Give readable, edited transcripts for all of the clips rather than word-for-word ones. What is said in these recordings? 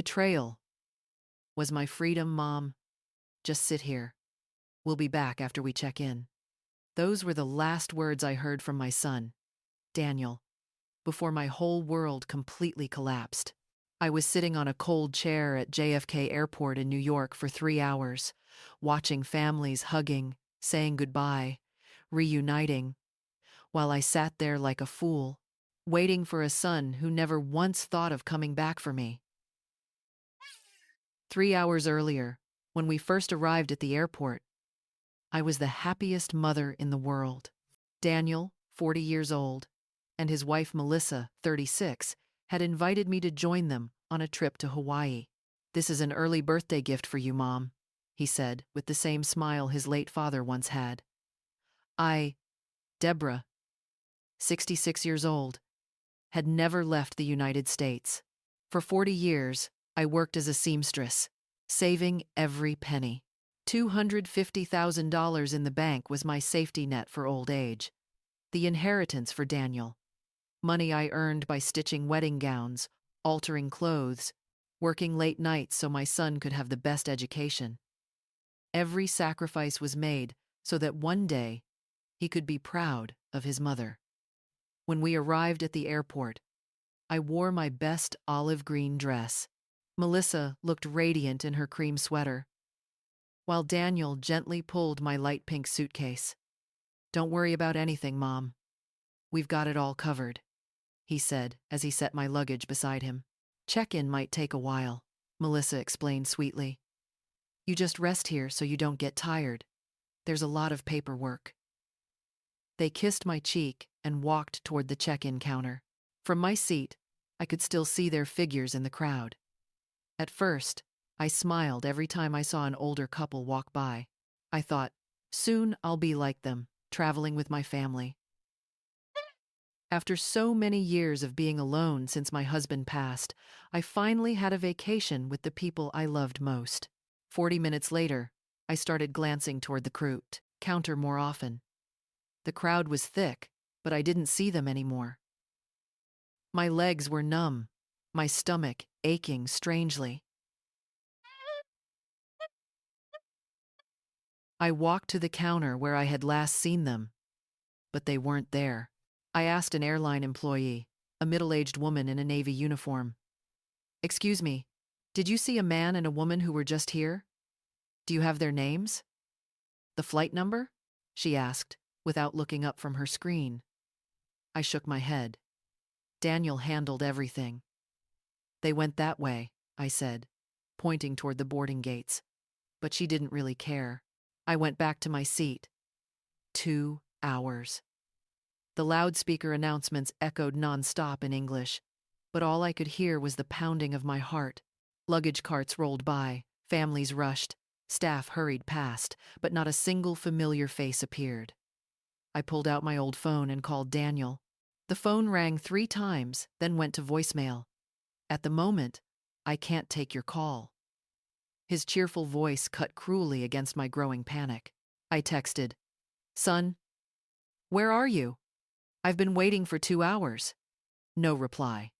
Betrayal. Was my freedom, Mom? Just sit here. We'll be back after we check in. Those were the last words I heard from my son, Daniel, before my whole world completely collapsed. I was sitting on a cold chair at JFK Airport in New York for 3 hours, watching families hugging, saying goodbye, reuniting, while I sat there like a fool, waiting for a son who never once thought of coming back for me. 3 hours earlier, when we first arrived at the airport, I was the happiest mother in the world. Daniel, 40 years old, and his wife Melissa, 36, had invited me to join them on a trip to Hawaii. "This is an early birthday gift for you, Mom," he said, with the same smile his late father once had. Deborah, 66 years old, had never left the United States. For 40 years, I worked as a seamstress, saving every penny. $250,000 in the bank was my safety net for old age. The inheritance for Daniel. Money I earned by stitching wedding gowns, altering clothes, working late nights so my son could have the best education. Every sacrifice was made so that one day he could be proud of his mother. When we arrived at the airport, I wore my best olive green dress. Melissa looked radiant in her cream sweater, while Daniel gently pulled my light pink suitcase. "Don't worry about anything, Mom. We've got it all covered," he said as he set my luggage beside him. "Check-in might take a while," Melissa explained sweetly. "You just rest here so you don't get tired. There's a lot of paperwork." They kissed my cheek and walked toward the check-in counter. From my seat, I could still see their figures in the crowd. At first, I smiled every time I saw an older couple walk by. I thought, soon I'll be like them, traveling with my family. After so many years of being alone since my husband passed, I finally had a vacation with the people I loved most. 40 minutes later, I started glancing toward the counter more often. The crowd was thick, but I didn't see them anymore. My legs were numb, my stomach aching strangely. I walked to the counter where I had last seen them, but they weren't there. I asked an airline employee, a middle-aged woman in a Navy uniform. "Excuse me, did you see a man and a woman who were just here? Do you have their names?" "The flight number?" she asked, without looking up from her screen. I shook my head. Daniel handled everything. "They went that way," I said, pointing toward the boarding gates. But she didn't really care. I went back to my seat. 2 hours. The loudspeaker announcements echoed nonstop in English, but all I could hear was the pounding of my heart. Luggage carts rolled by, families rushed, staff hurried past, but not a single familiar face appeared. I pulled out my old phone and called Daniel. The phone rang 3 times, then went to voicemail. "At the moment, I can't take your call." His cheerful voice cut cruelly against my growing panic. I texted, "Son, where are you? I've been waiting for 2 hours." No reply.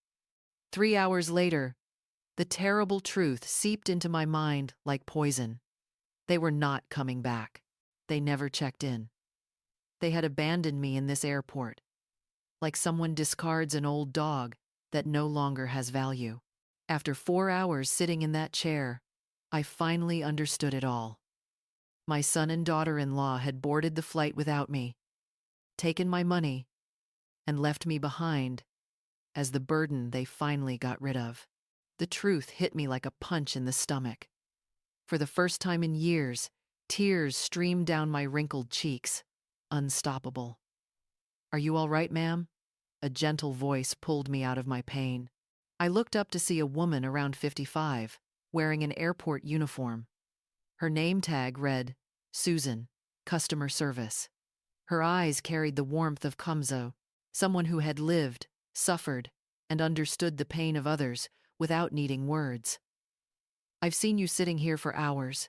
3 hours later, the terrible truth seeped into my mind like poison. They were not coming back. They never checked in. They had abandoned me in this airport, like someone discards an old dog that no longer has value. After 4 hours sitting in that chair, I finally understood it all. My son and daughter-in-law had boarded the flight without me, taken my money, and left me behind as the burden they finally got rid of. The truth hit me like a punch in the stomach. For the first time in years, tears streamed down my wrinkled cheeks, unstoppable. "Are you all right, ma'am?" A gentle voice pulled me out of my pain. I looked up to see a woman around 55, wearing an airport uniform. Her name tag read, Susan, Customer Service. Her eyes carried the warmth of Kamzo, someone who had lived, suffered, and understood the pain of others without needing words. "I've seen you sitting here for hours.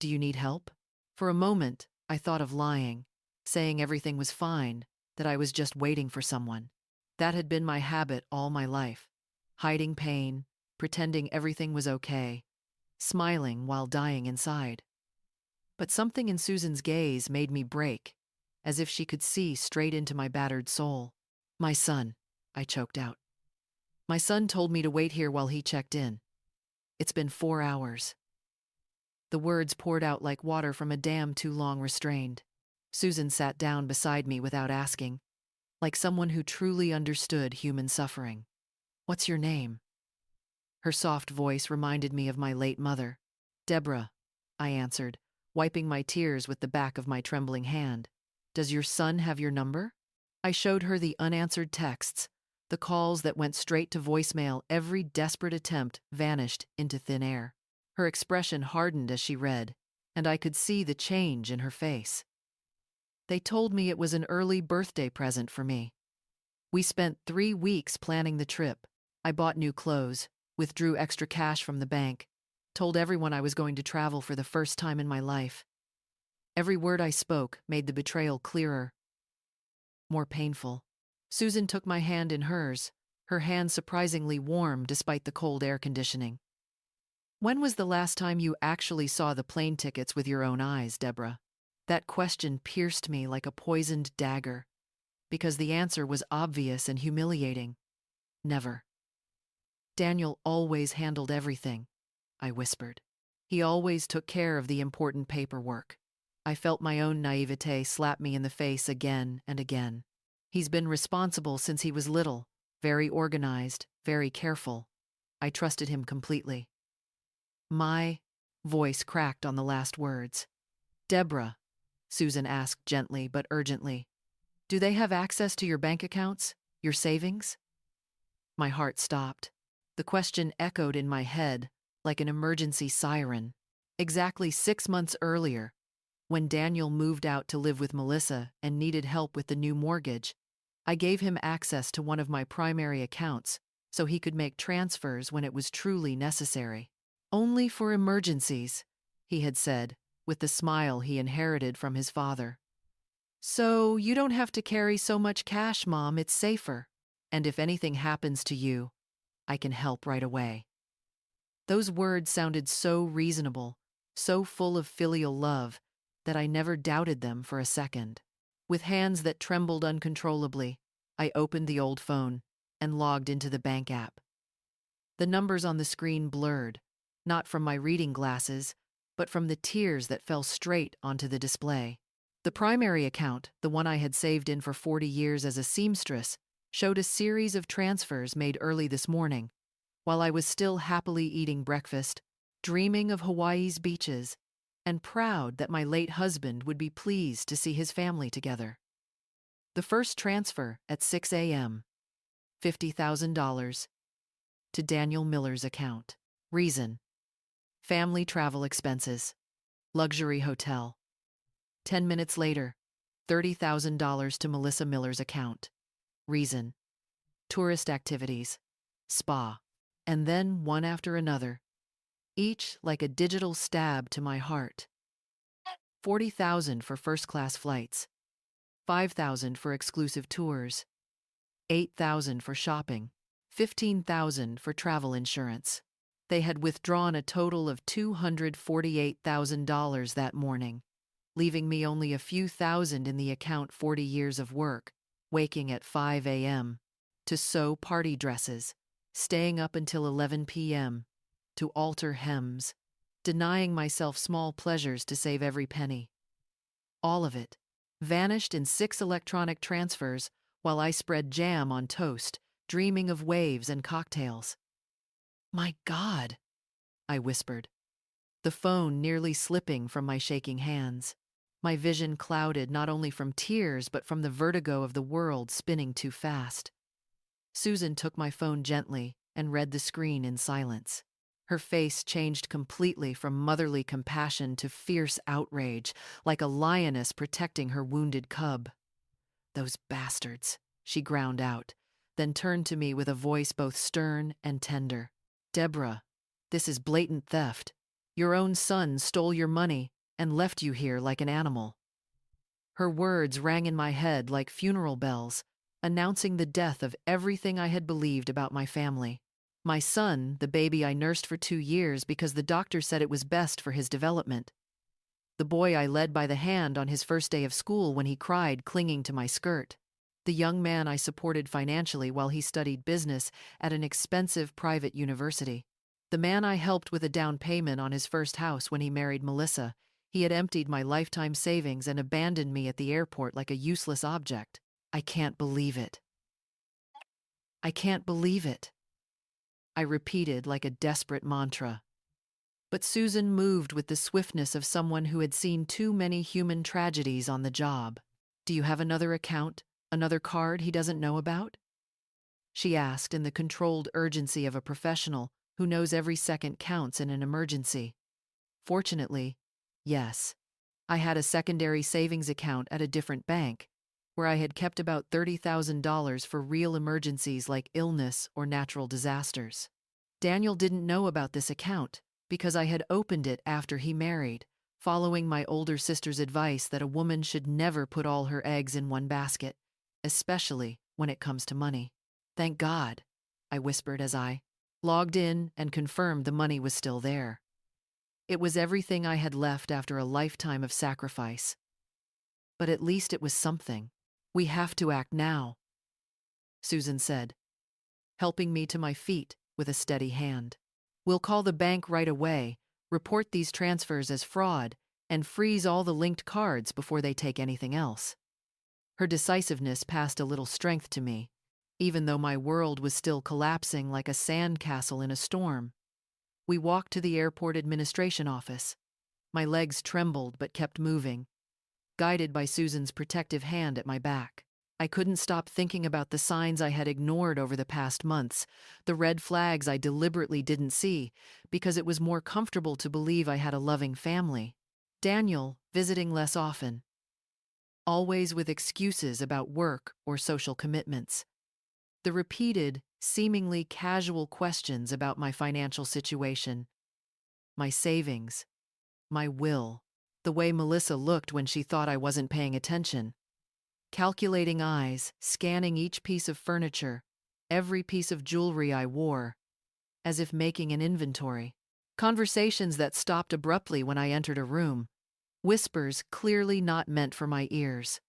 Do you need help?" For a moment, I thought of lying, saying everything was fine, that I was just waiting for someone. That had been my habit all my life, hiding pain, pretending everything was okay, smiling while dying inside. But something in Susan's gaze made me break, as if she could see straight into my battered soul. "My son," I choked out. "My son told me to wait here while he checked in. It's been 4 hours." The words poured out like water from a dam too long restrained. Susan sat down beside me without asking, like someone who truly understood human suffering. "What's your name?" Her soft voice reminded me of my late mother. "Deborah," I answered, wiping my tears with the back of my trembling hand. "Does your son have your number?" I showed her the unanswered texts, the calls that went straight to voicemail. Every desperate attempt vanished into thin air. Her expression hardened as she read, and I could see the change in her face. "They told me it was an early birthday present for me. We spent 3 weeks planning the trip. I bought new clothes, withdrew extra cash from the bank, told everyone I was going to travel for the first time in my life." Every word I spoke made the betrayal clearer, more painful. Susan took my hand in hers, her hand surprisingly warm despite the cold air conditioning. "When was the last time you actually saw the plane tickets with your own eyes, Deborah?" That question pierced me like a poisoned dagger, because the answer was obvious and humiliating. "Never." "Daniel always handled everything," I whispered. "He always took care of the important paperwork." I felt my own naivete slap me in the face again and again. "He's been responsible since he was little, very organized, very careful. I trusted him completely." My voice cracked on the last words. "Deborah," Susan asked gently but urgently, "do they have access to your bank accounts, your savings?" My heart stopped. The question echoed in my head like an emergency siren. Exactly 6 months earlier, when Daniel moved out to live with Melissa and needed help with the new mortgage, I gave him access to one of my primary accounts so he could make transfers when it was truly necessary. "Only for emergencies," he had said, with the smile he inherited from his father. "So you don't have to carry so much cash, Mom, it's safer. And if anything happens to you, I can help right away." Those words sounded so reasonable, so full of filial love, that I never doubted them for a second. With hands that trembled uncontrollably, I opened the old phone and logged into the bank app. The numbers on the screen blurred, not from my reading glasses, but from the tears that fell straight onto the display. The primary account, the one I had saved in for 40 years as a seamstress, showed a series of transfers made early this morning, while I was still happily eating breakfast, dreaming of Hawaii's beaches, and proud that my late husband would be pleased to see his family together. The first transfer at 6 a.m., $50,000, to Daniel Miller's account. Reason: family travel expenses, luxury hotel. 10 minutes later, $30,000 to Melissa Miller's account. Reason: tourist activities, spa. And then one after another, each like a digital stab to my heart. $40,000 for first-class flights, $5,000 for exclusive tours, $8,000 for shopping, $15,000 for travel insurance. They had withdrawn a total of $248,000 that morning, leaving me only a few thousand in the account. 40 years of work, waking at 5 a.m., to sew party dresses, staying up until 11 p.m., to alter hems, denying myself small pleasures to save every penny. All of it vanished in 6 electronic transfers while I spread jam on toast, dreaming of waves and cocktails. "My God," I whispered, the phone nearly slipping from my shaking hands. My vision clouded not only from tears but from the vertigo of the world spinning too fast. Susan took my phone gently and read the screen in silence. Her face changed completely from motherly compassion to fierce outrage, like a lioness protecting her wounded cub. "Those bastards," she ground out, then turned to me with a voice both stern and tender. "Deborah, this is blatant theft. Your own son stole your money and left you here like an animal." Her words rang in my head like funeral bells, announcing the death of everything I had believed about my family. My son, the baby I nursed for 2 years because the doctor said it was best for his development. The boy I led by the hand on his first day of school when he cried, clinging to my skirt. The young man I supported financially while he studied business at an expensive private university. The man I helped with a down payment on his first house when he married Melissa. He had emptied my lifetime savings and abandoned me at the airport like a useless object. I can't believe it. I can't believe it. I repeated like a desperate mantra. But Susan moved with the swiftness of someone who had seen too many human tragedies on the job. Do you have another account, another card he doesn't know about? She asked in the controlled urgency of a professional who knows every second counts in an emergency. Fortunately, yes. I had a secondary savings account at a different bank, where I had kept about $30,000 for real emergencies like illness or natural disasters. Daniel didn't know about this account because I had opened it after he married, following my older sister's advice that a woman should never put all her eggs in one basket, especially when it comes to money. Thank God, I whispered as I logged in and confirmed the money was still there. It was everything I had left after a lifetime of sacrifice. But at least it was something. We have to act now, Susan said, helping me to my feet with a steady hand. We'll call the bank right away, report these transfers as fraud, and freeze all the linked cards before they take anything else. Her decisiveness passed a little strength to me, even though my world was still collapsing like a sandcastle in a storm. We walked to the airport administration office. My legs trembled but kept moving, guided by Susan's protective hand at my back. I couldn't stop thinking about the signs I had ignored over the past months, the red flags I deliberately didn't see, because it was more comfortable to believe I had a loving family. Daniel, visiting less often. Always with excuses about work or social commitments. The repeated, seemingly casual questions about my financial situation, my savings, my will, the way Melissa looked when she thought I wasn't paying attention. Calculating eyes, scanning each piece of furniture, every piece of jewelry I wore, as if making an inventory. Conversations that stopped abruptly when I entered a room. Whispers clearly not meant for my ears.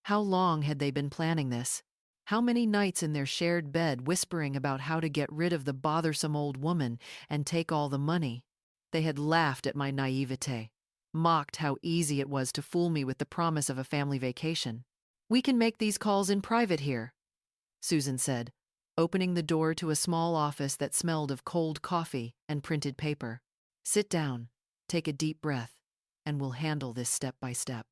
How long had they been planning this? How many nights in their shared bed whispering about how to get rid of the bothersome old woman and take all the money? They had laughed at my naivete, mocked how easy it was to fool me with the promise of a family vacation. We can make these calls in private here, Susan said, opening the door to a small office that smelled of cold coffee and printed paper. Sit down, take a deep breath, and we'll handle this step by step.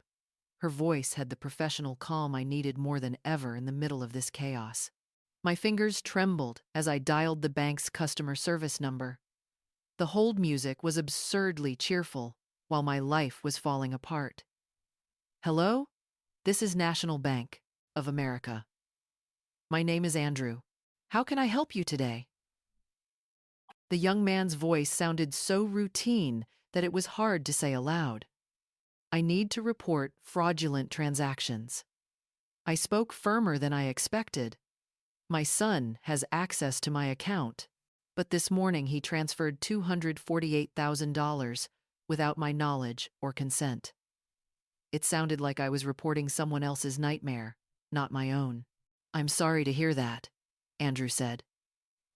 Her voice had the professional calm I needed more than ever in the middle of this chaos. My fingers trembled as I dialed the bank's customer service number. The hold music was absurdly cheerful, while my life was falling apart. Hello? This is National Bank of America. My name is Andrew. How can I help you today? The young man's voice sounded so routine that it was hard to say aloud. I need to report fraudulent transactions. I spoke firmer than I expected. My son has access to my account, but this morning he transferred $248,000 without my knowledge or consent. It sounded like I was reporting someone else's nightmare, not my own. I'm sorry to hear that, Andrew said.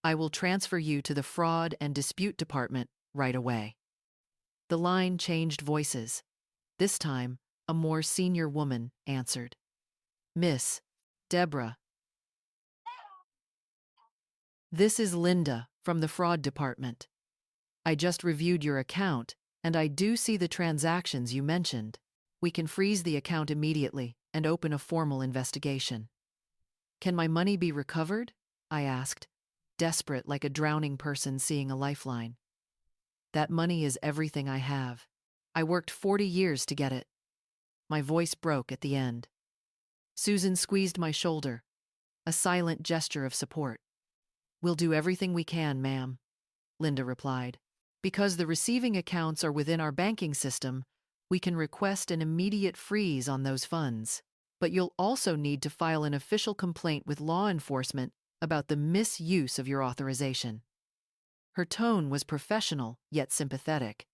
I will transfer you to the Fraud and Dispute Department right away. The line changed voices. This time, a more senior woman answered. Miss Deborah. This is Linda from the Fraud Department. I just reviewed your account, and I do see the transactions you mentioned. We can freeze the account immediately and open a formal investigation. Can my money be recovered? I asked, desperate like a drowning person seeing a lifeline. That money is everything I have. I worked 40 years to get it. My voice broke at the end. Susan squeezed my shoulder, a silent gesture of support. We'll do everything we can, ma'am, Linda replied. Because the receiving accounts are within our banking system, we can request an immediate freeze on those funds. But you'll also need to file an official complaint with law enforcement about the misuse of your authorization. Her tone was professional, yet sympathetic,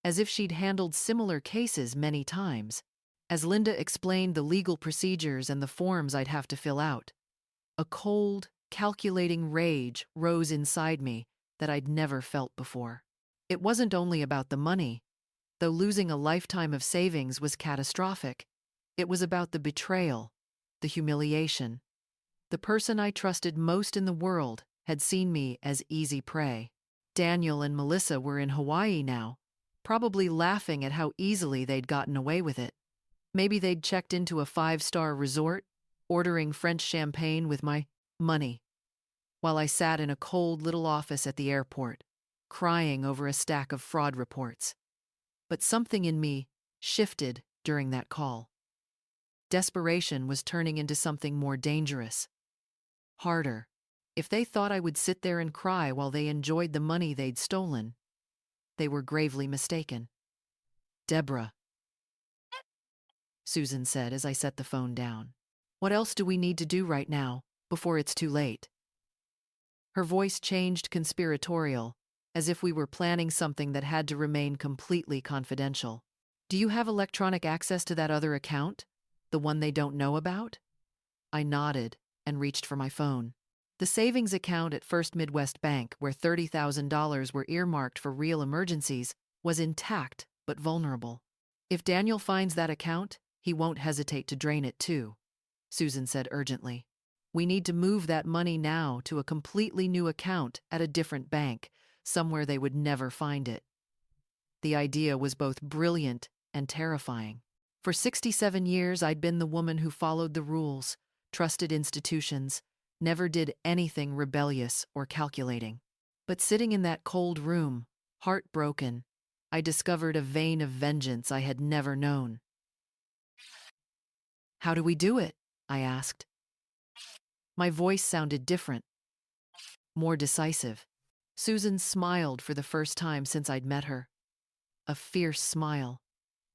as if she'd handled similar cases many times. As Linda explained the legal procedures and the forms I'd have to fill out, a cold, calculating rage rose inside me that I'd never felt before. It wasn't only about the money, though losing a lifetime of savings was catastrophic. It was about the betrayal, the humiliation. The person I trusted most in the world had seen me as easy prey. Daniel and Melissa were in Hawaii now, probably laughing at how easily they'd gotten away with it. Maybe they'd checked into a 5-star resort, ordering French champagne with my money, while I sat in a cold little office at the airport, crying over a stack of fraud reports. But something in me shifted during that call. Desperation was turning into something more dangerous, harder. If they thought I would sit there and cry while they enjoyed the money they'd stolen, they were gravely mistaken. "Deborah," Susan said as I set the phone down. "What else do we need to do right now, before it's too late?" Her voice changed conspiratorial, as if we were planning something that had to remain completely confidential. "Do you have electronic access to that other account? The one they don't know about?" I nodded and reached for my phone. The savings account at First Midwest Bank, where $30,000 were earmarked for real emergencies, was intact but vulnerable. "If Daniel finds that account, he won't hesitate to drain it too," Susan said urgently. "We need to move that money now to a completely new account at a different bank, somewhere they would never find it." The idea was both brilliant and terrifying. For 67 years, I'd been the woman who followed the rules, trusted institutions, never did anything rebellious or calculating. But sitting in that cold room, heartbroken, I discovered a vein of vengeance I had never known. "How do we do it?" I asked. My voice sounded different, more decisive. Susan smiled for the first time since I'd met her. A fierce smile,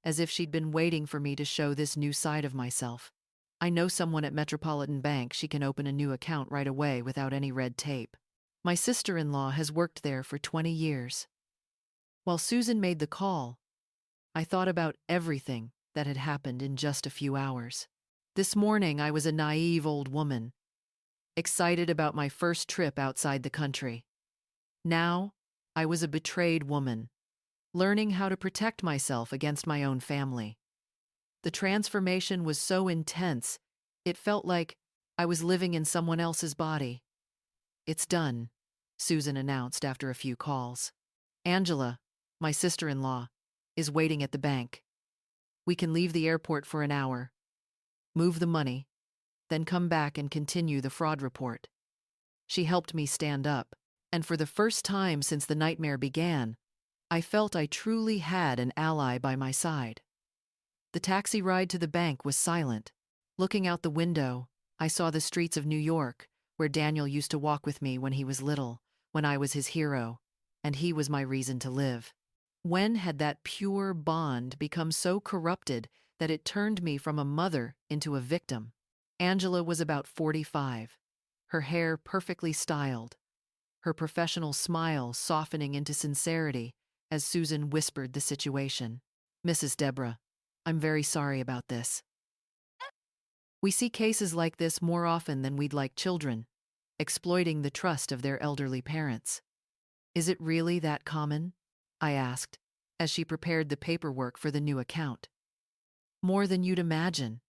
as if she'd been waiting for me to show this new side of myself. "I know someone at Metropolitan Bank. She can open a new account right away without any red tape. My sister-in-law has worked there for 20 years. While Susan made the call, I thought about everything that had happened in just a few hours. This morning, I was a naive old woman, excited about my first trip outside the country. Now, I was a betrayed woman, learning how to protect myself against my own family. The transformation was so intense, it felt like I was living in someone else's body. "It's done," Susan announced after a few calls. "Angela, my sister-in-law, is waiting at the bank. We can leave the airport for an hour, move the money, then come back and continue the fraud report." She helped me stand up, and for the first time since the nightmare began, I felt I truly had an ally by my side. The taxi ride to the bank was silent. Looking out the window, I saw the streets of New York, where Daniel used to walk with me when he was little, when I was his hero, and he was my reason to live. When had that pure bond become so corrupted that it turned me from a mother into a victim? Angela was about 45, her hair perfectly styled, her professional smile softening into sincerity as Susan whispered the situation. "Mrs. Deborah, I'm very sorry about this. We see cases like this more often than we'd like: children exploiting the trust of their elderly parents. Is it really that common?" I asked, as she prepared the paperwork for the new account. "More than you'd imagine,"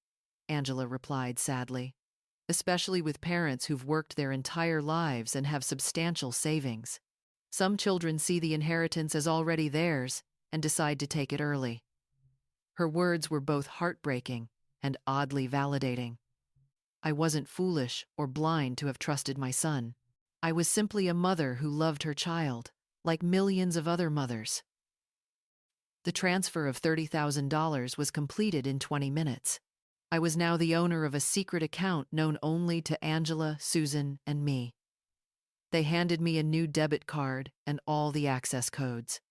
Angela replied sadly, "especially with parents who've worked their entire lives and have substantial savings. Some children see the inheritance as already theirs and decide to take it early." Her words were both heartbreaking and oddly validating. I wasn't foolish or blind to have trusted my son. I was simply a mother who loved her child, like millions of other mothers. The transfer of $30,000 was completed in 20 minutes. I was now the owner of a secret account known only to Angela, Susan, and me. They handed me a new debit card and all the access codes.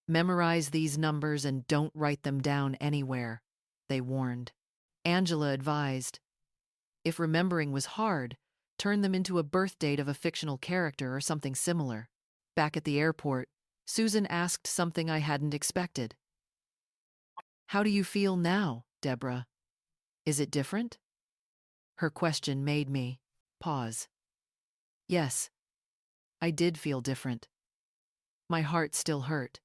"Memorize these numbers and don't write them down anywhere," they warned. Angela advised, "If remembering was hard, turn them into a birth date of a fictional character or something similar. Back at the airport, Susan asked something I hadn't expected. How do you feel now, Deborah? Is it different? Her question made me pause. Yes, I did feel different. My heart still hurt.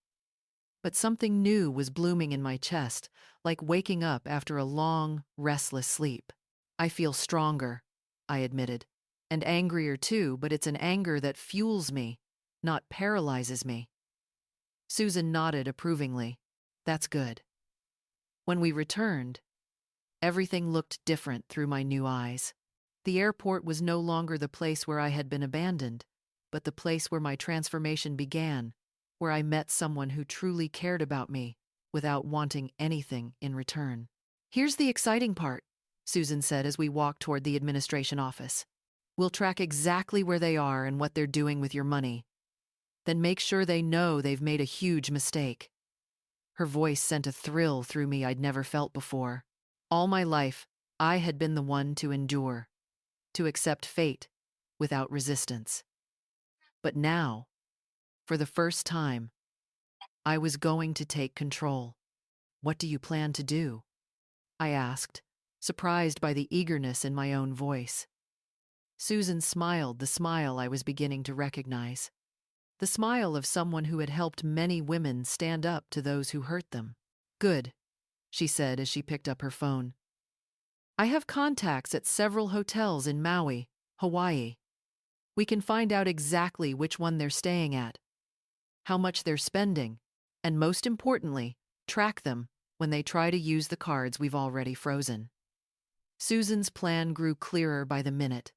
But something new was blooming in my chest, like waking up after a long, restless sleep. I feel stronger, I admitted, and angrier too, but it's an anger that fuels me, not paralyzes me. Susan nodded approvingly. That's good. When we returned, everything looked different through my new eyes. The airport was no longer the place where I had been abandoned, but the place where my transformation began, where I met someone who truly cared about me without wanting anything in return. Here's the exciting part, Susan said as we walked toward the administration office. We'll track exactly where they are and what they're doing with your money. Then make sure they know they've made a huge mistake. Her voice sent a thrill through me I'd never felt before. All my life, I had been the one to endure, to accept fate without resistance. But now, for the first time, I was going to take control. What do you plan to do? I asked, surprised by the eagerness in my own voice. Susan smiled, the smile I was beginning to recognize. The smile of someone who had helped many women stand up to those who hurt them. Good, she said as she picked up her phone. I have contacts at several hotels in Maui, Hawaii. We can find out exactly which one they're staying at, how much they're spending, and most importantly, track them when they try to use the cards we've already frozen. Susan's plan grew clearer by the minute,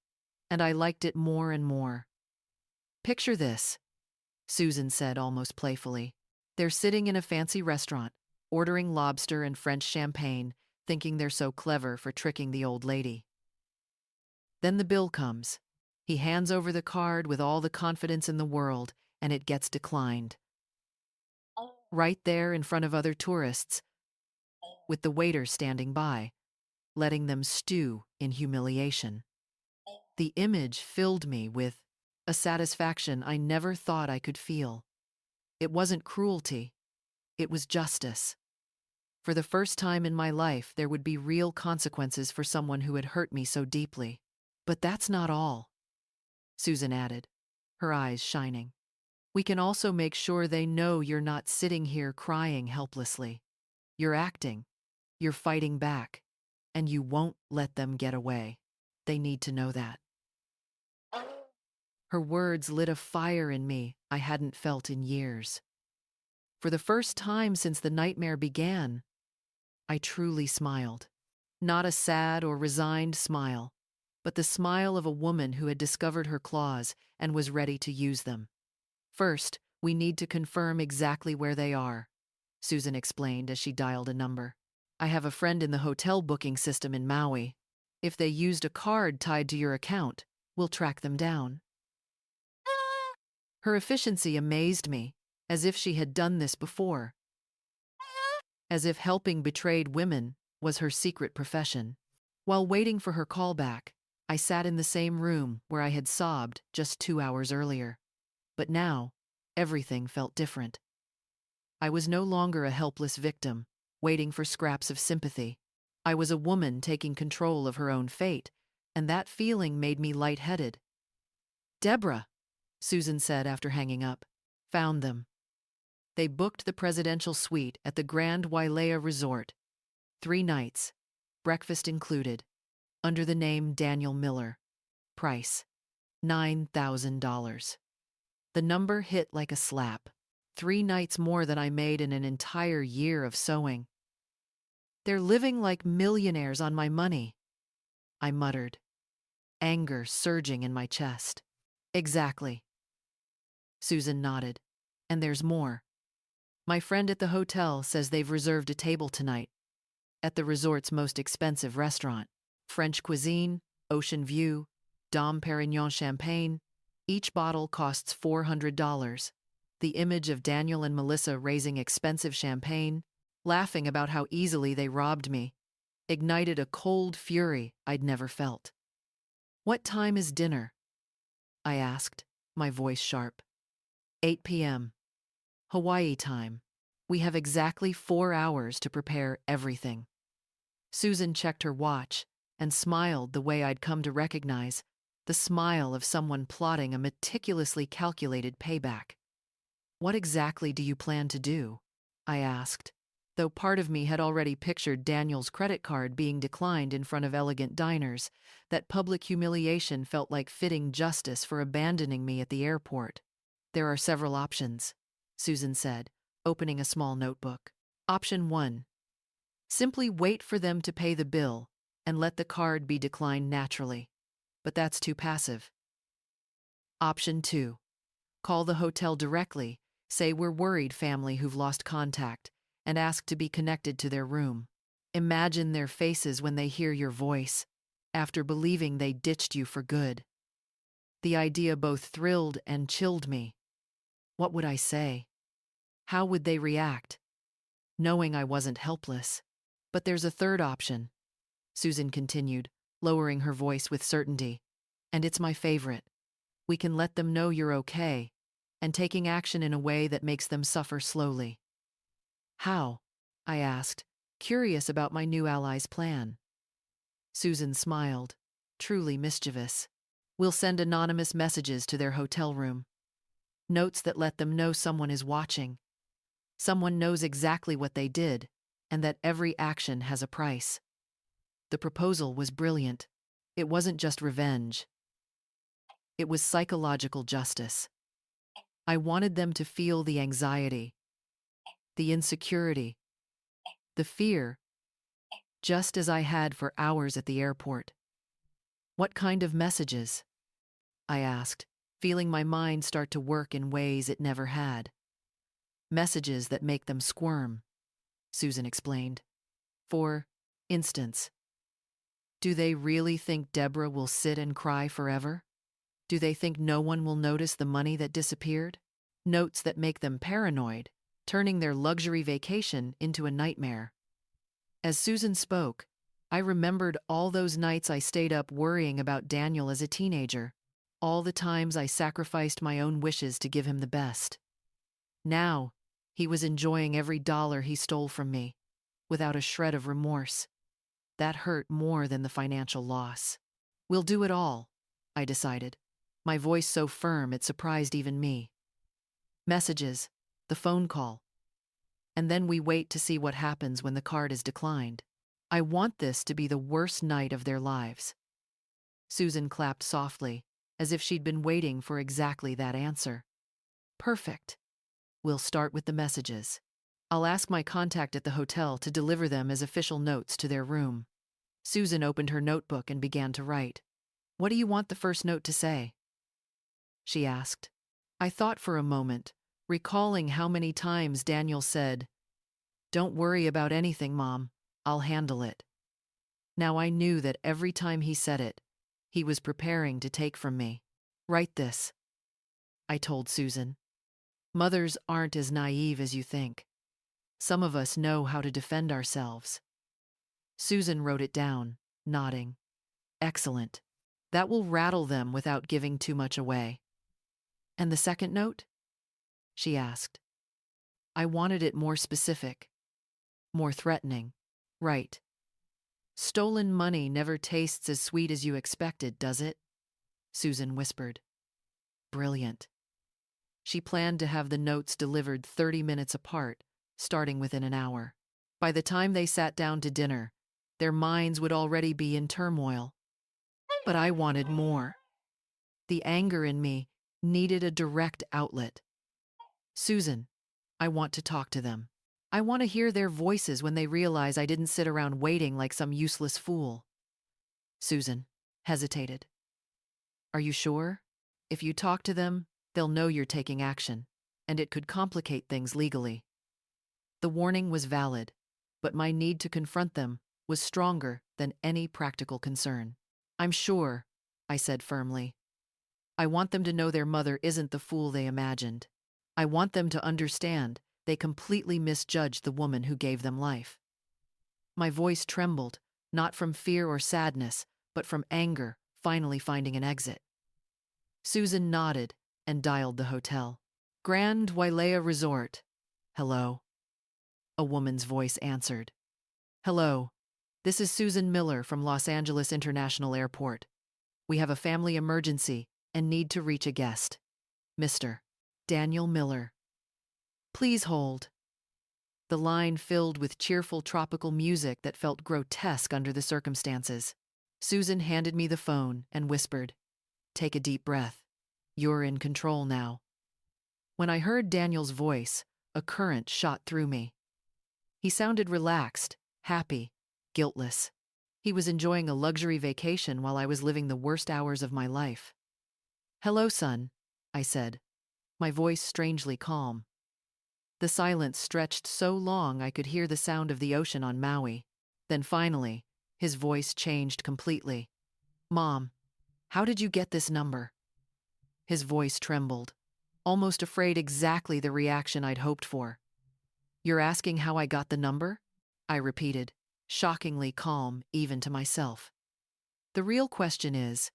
and I liked it more and more. Picture this, Susan said almost playfully. They're sitting in a fancy restaurant, ordering lobster and French champagne, thinking they're so clever for tricking the old lady. Then the bill comes. He hands over the card with all the confidence in the world, and it gets declined. Right there in front of other tourists, with the waiter standing by, letting them stew in humiliation. The image filled me with a satisfaction I never thought I could feel. It wasn't cruelty, it was justice. For the first time in my life, there would be real consequences for someone who had hurt me so deeply. But that's not all, Susan added, her eyes shining. We can also make sure they know you're not sitting here crying helplessly. You're acting, you're fighting back, and you won't let them get away. They need to know that. Her words lit a fire in me I hadn't felt in years. For the first time since the nightmare began, I truly smiled. Not a sad or resigned smile, but the smile of a woman who had discovered her claws and was ready to use them. First, we need to confirm exactly where they are, Susan explained as she dialed a number. I have a friend in the hotel booking system in Maui. If they used a card tied to your account, we'll track them down. Her efficiency amazed me, as if she had done this before. As if helping betrayed women was her secret profession. While waiting for her call back, I sat in the same room where I had sobbed just 2 hours earlier. But now, everything felt different. I was no longer a helpless victim, waiting for scraps of sympathy. I was a woman taking control of her own fate, and that feeling made me lightheaded. Deborah, Susan said after hanging up, found them. They booked the presidential suite at the Grand Wailea Resort. 3 nights, breakfast included, under the name Daniel Miller. Price, $9,000. The number hit like a slap. 3 nights more than I made in an entire year of sewing. They're living like millionaires on my money, I muttered, anger surging in my chest. Exactly. Susan nodded. And there's more. My friend at the hotel says they've reserved a table tonight at the resort's most expensive restaurant. French cuisine, ocean view, Dom Perignon champagne. Each bottle costs $400. The image of Daniel and Melissa raising expensive champagne, laughing about how easily they robbed me, ignited a cold fury I'd never felt. What time is dinner? I asked, my voice sharp. 8 p.m. Hawaii time. We have exactly 4 hours to prepare everything. Susan checked her watch and smiled the way I'd come to recognize, the smile of someone plotting a meticulously calculated payback. What exactly do you plan to do? I asked, though part of me had already pictured Daniel's credit card being declined in front of elegant diners. That public humiliation felt like fitting justice for abandoning me at the airport. There are several options, Susan said, opening a small notebook. Option 1. Simply wait for them to pay the bill and let the card be declined naturally. But that's too passive. Option 2. Call the hotel directly, say we're worried family who've lost contact, and ask to be connected to their room. Imagine their faces when they hear your voice, after believing they ditched you for good. The idea both thrilled and chilled me. What would I say? How would they react? Knowing I wasn't helpless. But there's a third option, Susan continued, lowering her voice with certainty. And it's my favorite. We can let them know you're okay, and taking action in a way that makes them suffer slowly. How? I asked, curious about my new ally's plan. Susan smiled, truly mischievous. We'll send anonymous messages to their hotel room. Notes that let them know someone is watching. Someone knows exactly what they did, and that every action has a price. The proposal was brilliant. It wasn't just revenge. It was psychological justice. I wanted them to feel the anxiety, the insecurity, the fear, just as I had for hours at the airport. What kind of messages? I asked, feeling my mind start to work in ways it never had. Messages that make them squirm, Susan explained. For instance, do they really think Deborah will sit and cry forever? Do they think no one will notice the money that disappeared? Notes that make them paranoid, turning their luxury vacation into a nightmare. As Susan spoke, I remembered all those nights I stayed up worrying about Daniel as a teenager, all the times I sacrificed my own wishes to give him the best. Now, he was enjoying every dollar he stole from me, without a shred of remorse. That hurt more than the financial loss. We'll do it all, I decided, my voice so firm it surprised even me. Messages, the phone call. And then we wait to see what happens when the card is declined. I want this to be the worst night of their lives. Susan clapped softly, as if she'd been waiting for exactly that answer. Perfect. We'll start with the messages. I'll ask my contact at the hotel to deliver them as official notes to their room. Susan opened her notebook and began to write. What do you want the first note to say? She asked. I thought for a moment, recalling how many times Daniel said, "Don't worry about anything, Mom. I'll handle it." Now I knew that every time he said it, he was preparing to take from me. Write this, I told Susan. Mothers aren't as naive as you think. Some of us know how to defend ourselves. Susan wrote it down, nodding. Excellent. That will rattle them without giving too much away. And the second note? She asked. I wanted it more specific, more threatening. Right. Stolen money never tastes as sweet as you expected, does it? Susan whispered. Brilliant. She planned to have the notes delivered 30 minutes apart, starting within an hour. By the time they sat down to dinner, their minds would already be in turmoil. But I wanted more. The anger in me needed a direct outlet. Susan, I want to talk to them. I want to hear their voices when they realize I didn't sit around waiting like some useless fool. Susan hesitated. Are you sure? If you talk to them, they'll know you're taking action, and it could complicate things legally. The warning was valid, but my need to confront them was stronger than any practical concern. I'm sure, I said firmly. I want them to know their mother isn't the fool they imagined. I want them to understand they completely misjudged the woman who gave them life. My voice trembled, not from fear or sadness, but from anger, finally finding an exit. Susan nodded and dialed the hotel. Grand Wailea Resort. Hello. A woman's voice answered. Hello. This is Susan Miller from Los Angeles International Airport. We have a family emergency and need to reach a guest. Mr. Daniel Miller. Please hold. The line filled with cheerful tropical music that felt grotesque under the circumstances. Susan handed me the phone and whispered, Take a deep breath. You're in control now. When I heard Daniel's voice, a current shot through me. He sounded relaxed, happy, guiltless. He was enjoying a luxury vacation while I was living the worst hours of my life. Hello, son, I said, my voice strangely calm. The silence stretched so long I could hear the sound of the ocean on Maui. Then finally, his voice changed completely. Mom, how did you get this number? His voice trembled, almost afraid exactly the reaction I'd hoped for. You're asking how I got the number? I repeated, shockingly calm even to myself. The real question is,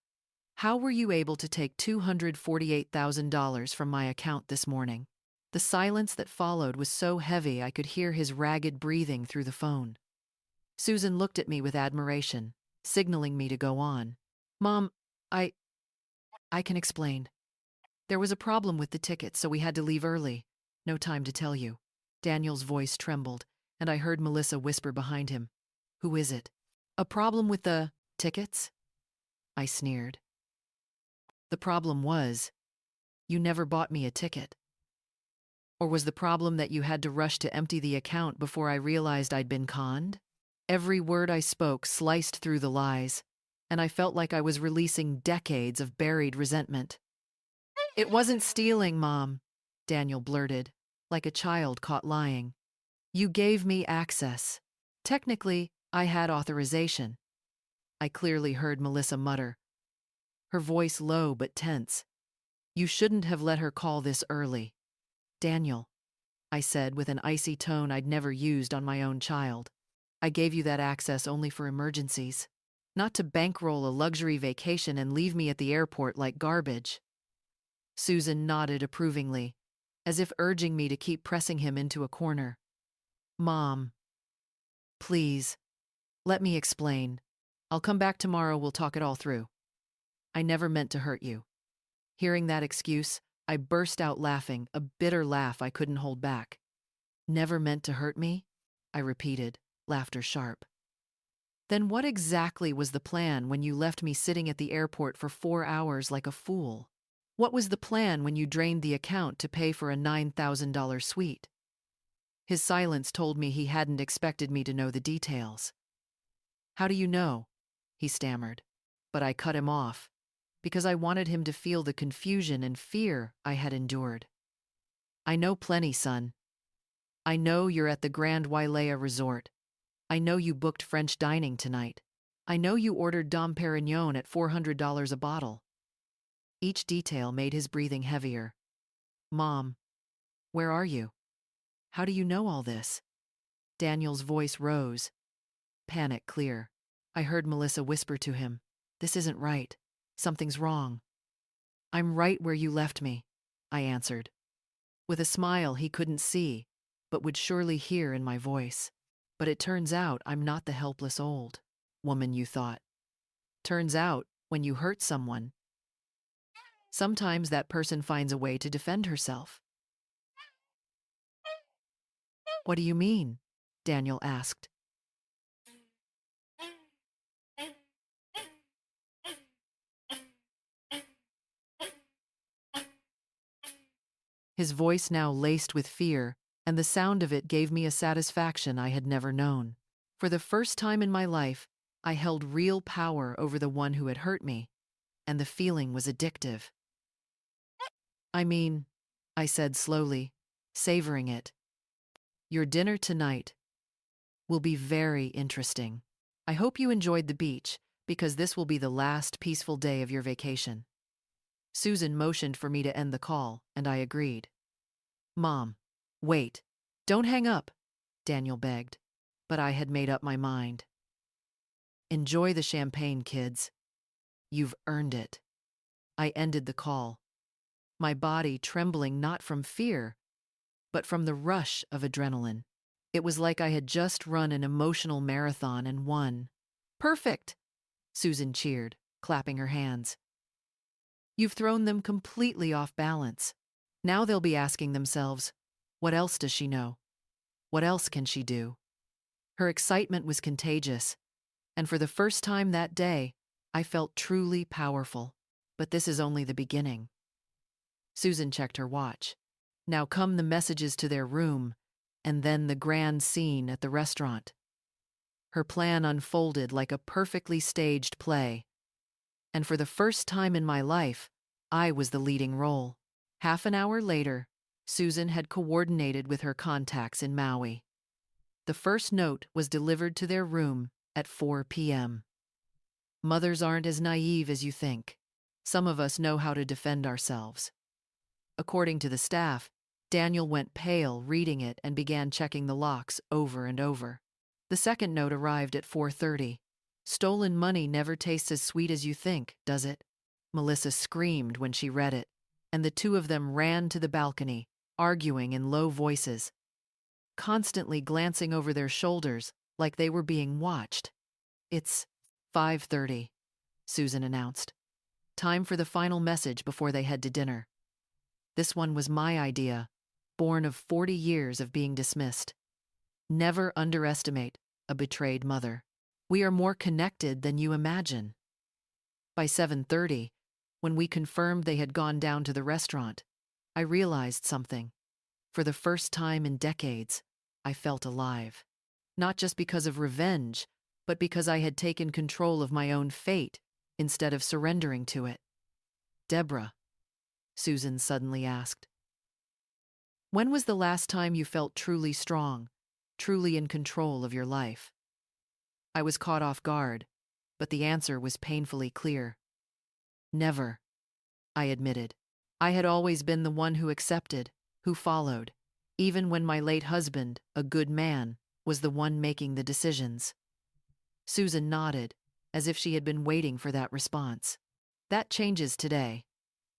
how were you able to take $248,000 from my account this morning? The silence that followed was so heavy I could hear his ragged breathing through the phone. Susan looked at me with admiration, signaling me to go on. Mom, I can explain. There was a problem with the ticket, so we had to leave early. No time to tell you. Daniel's voice trembled, and I heard Melissa whisper behind him. Who is it? A problem with the tickets? I sneered. The problem was, you never bought me a ticket. Or was the problem that you had to rush to empty the account before I realized I'd been conned? Every word I spoke sliced through the lies, and I felt like I was releasing decades of buried resentment. It wasn't stealing, Mom, Daniel blurted, like a child caught lying. You gave me access. Technically, I had authorization. I clearly heard Melissa mutter, her voice low but tense. You shouldn't have let her call this early. Daniel, I said with an icy tone I'd never used on my own child. I gave you that access only for emergencies, not to bankroll a luxury vacation and leave me at the airport like garbage. Susan nodded approvingly, as if urging me to keep pressing him into a corner. Mom, please, let me explain. I'll come back tomorrow, we'll talk it all through. I never meant to hurt you. Hearing that excuse, I burst out laughing, a bitter laugh I couldn't hold back. Never meant to hurt me? I repeated, laughter sharp. Then what exactly was the plan when you left me sitting at the airport for 4 hours like a fool? What was the plan when you drained the account to pay for a $9,000 suite? His silence told me he hadn't expected me to know the details. How do you know? He stammered, but I cut him off, because I wanted him to feel the confusion and fear I had endured. I know plenty, son. I know you're at the Grand Wailea Resort. I know you booked French dining tonight. I know you ordered Dom Perignon at $400 a bottle. Each detail made his breathing heavier. Mom, where are you? How do you know all this? Daniel's voice rose, panic clear. I heard Melissa whisper to him, This isn't right. Something's wrong. I'm right where you left me, I answered, with a smile he couldn't see, but would surely hear in my voice. But it turns out I'm not the helpless old woman you thought. Turns out, when you hurt someone, sometimes that person finds a way to defend herself. What do you mean? Daniel asked. His voice now laced with fear, and the sound of it gave me a satisfaction I had never known. For the first time in my life, I held real power over the one who had hurt me, and the feeling was addictive. I mean, I said slowly, savoring it, your dinner tonight will be very interesting. I hope you enjoyed the beach, because this will be the last peaceful day of your vacation. Susan motioned for me to end the call, and I agreed. Mom, wait, don't hang up, Daniel begged, but I had made up my mind. Enjoy the champagne, kids. You've earned it. I ended the call, my body trembling not from fear, but from the rush of adrenaline. It was like I had just run an emotional marathon and won. Perfect! Susan cheered, clapping her hands. You've thrown them completely off balance. Now they'll be asking themselves, what else does she know? What else can she do? Her excitement was contagious, and for the first time that day, I felt truly powerful. But this is only the beginning. Susan checked her watch. Now come the messages to their room, and then the grand scene at the restaurant. Her plan unfolded like a perfectly staged play. And for the first time in my life, I was the leading role. Half an hour later, Susan had coordinated with her contacts in Maui. The first note was delivered to their room at 4 p.m. Mothers aren't as naive as you think. Some of us know how to defend ourselves. According to the staff, Daniel went pale reading it and began checking the locks over and over. The second note arrived at 4:30. Stolen money never tastes as sweet as you think, does it? Melissa screamed when she read it, and the two of them ran to the balcony, arguing in low voices, constantly glancing over their shoulders like they were being watched. It's 5:30, Susan announced. Time for the final message before they head to dinner. This one was my idea, born of 40 years of being dismissed. Never underestimate a betrayed mother. We are more connected than you imagine. By 7:30, when we confirmed they had gone down to the restaurant, I realized something. For the first time in decades, I felt alive. Not just because of revenge, but because I had taken control of my own fate instead of surrendering to it. Deborah, Susan suddenly asked, when was the last time you felt truly strong, truly in control of your life? I was caught off guard, but the answer was painfully clear. Never, I admitted. I had always been the one who accepted, who followed, even when my late husband, a good man, was the one making the decisions. Susan nodded, as if she had been waiting for that response. That changes today.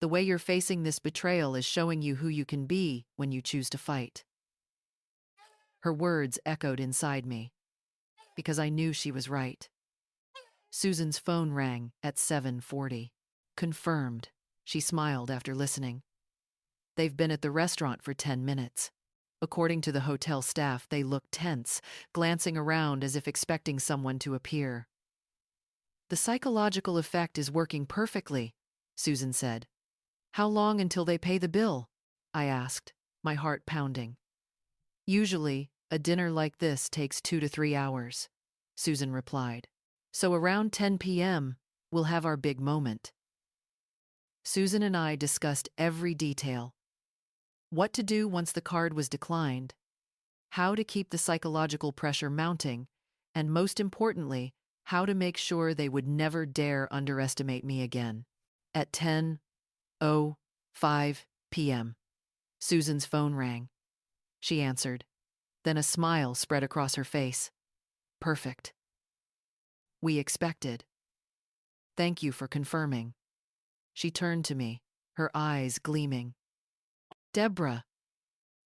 The way you're facing this betrayal is showing you who you can be when you choose to fight. Her words echoed inside me, because I knew she was right. Susan's phone rang at 7:40. Confirmed, she smiled after listening. They've been at the restaurant for 10 minutes. According to the hotel staff, they looked tense, glancing around as if expecting someone to appear. The psychological effect is working perfectly, Susan said. How long until they pay the bill? I asked, my heart pounding. Usually, a dinner like this takes 2 to 3 hours, Susan replied. So around 10 p.m., we'll have our big moment. Susan and I discussed every detail. What to do once the card was declined, how to keep the psychological pressure mounting, and most importantly, how to make sure they would never dare underestimate me again. At 10:05 p.m., Susan's phone rang. She answered. Then a smile spread across her face. Perfect. We expected. Thank you for confirming. She turned to me, her eyes gleaming. Deborah,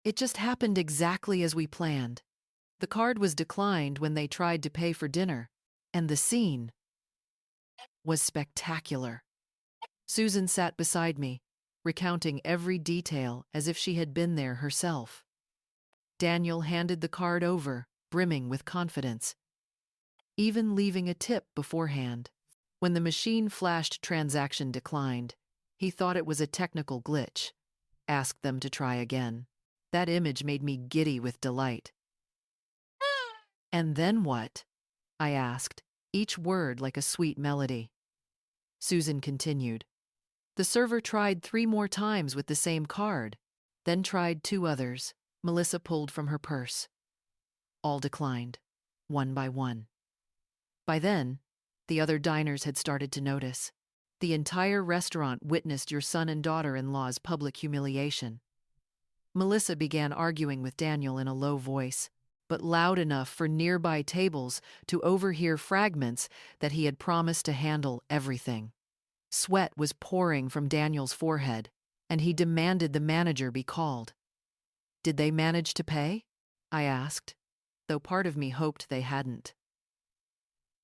it just happened exactly as we planned. The card was declined when they tried to pay for dinner, and the scene was spectacular. Susan sat beside me, recounting every detail as if she had been there herself. Daniel handed the card over, brimming with confidence, even leaving a tip beforehand. When the machine flashed transaction declined, he thought it was a technical glitch, asked them to try again. That image made me giddy with delight. And then what? I asked, each word like a sweet melody. Susan continued. The server tried 3 more times with the same card, then tried 2 others. Melissa pulled from her purse. All declined, one by one. By then, the other diners had started to notice. The entire restaurant witnessed your son and daughter-in-law's public humiliation. Melissa began arguing with Daniel in a low voice, but loud enough for nearby tables to overhear fragments that he had promised to handle everything. Sweat was pouring from Daniel's forehead, and he demanded the manager be called. Did they manage to pay? I asked, though part of me hoped they hadn't.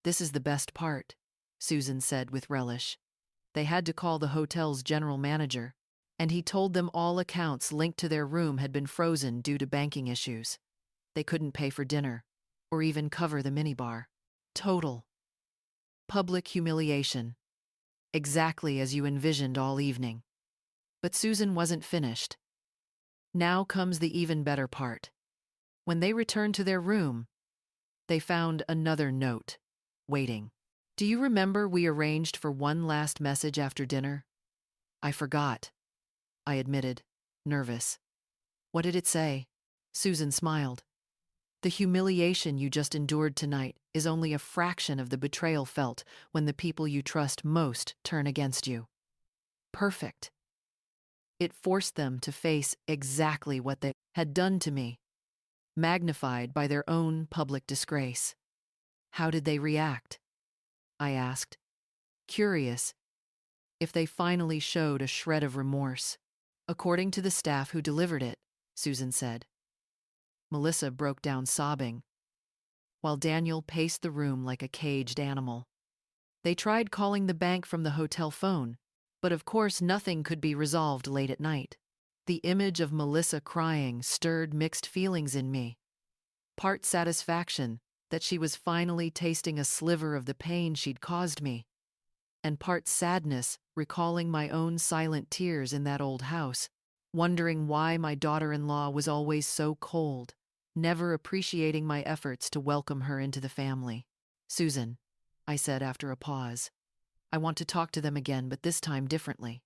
This is the best part, Susan said with relish. They had to call the hotel's general manager, and he told them all accounts linked to their room had been frozen due to banking issues. They couldn't pay for dinner, or even cover the minibar. Total public humiliation. Exactly as you envisioned all evening. But Susan wasn't finished. Now comes the even better part. When they returned to their room, they found another note, waiting. Do you remember we arranged for one last message after dinner? I forgot, I admitted, nervous. What did it say? Susan smiled. The humiliation you just endured tonight is only a fraction of the betrayal felt when the people you trust most turn against you. Perfect. It forced them to face exactly what they had done to me, magnified by their own public disgrace. How did they react? I asked, curious if they finally showed a shred of remorse. According to the staff who delivered it, Susan said. Melissa broke down sobbing, while Daniel paced the room like a caged animal. They tried calling the bank from the hotel phone, but of course nothing could be resolved late at night. The image of Melissa crying stirred mixed feelings in me. Part satisfaction that she was finally tasting a sliver of the pain she'd caused me, and part sadness recalling my own silent tears in that old house, wondering why my daughter-in-law was always so cold, never appreciating my efforts to welcome her into the family. Susan, I said after a pause, I want to talk to them again, but this time differently.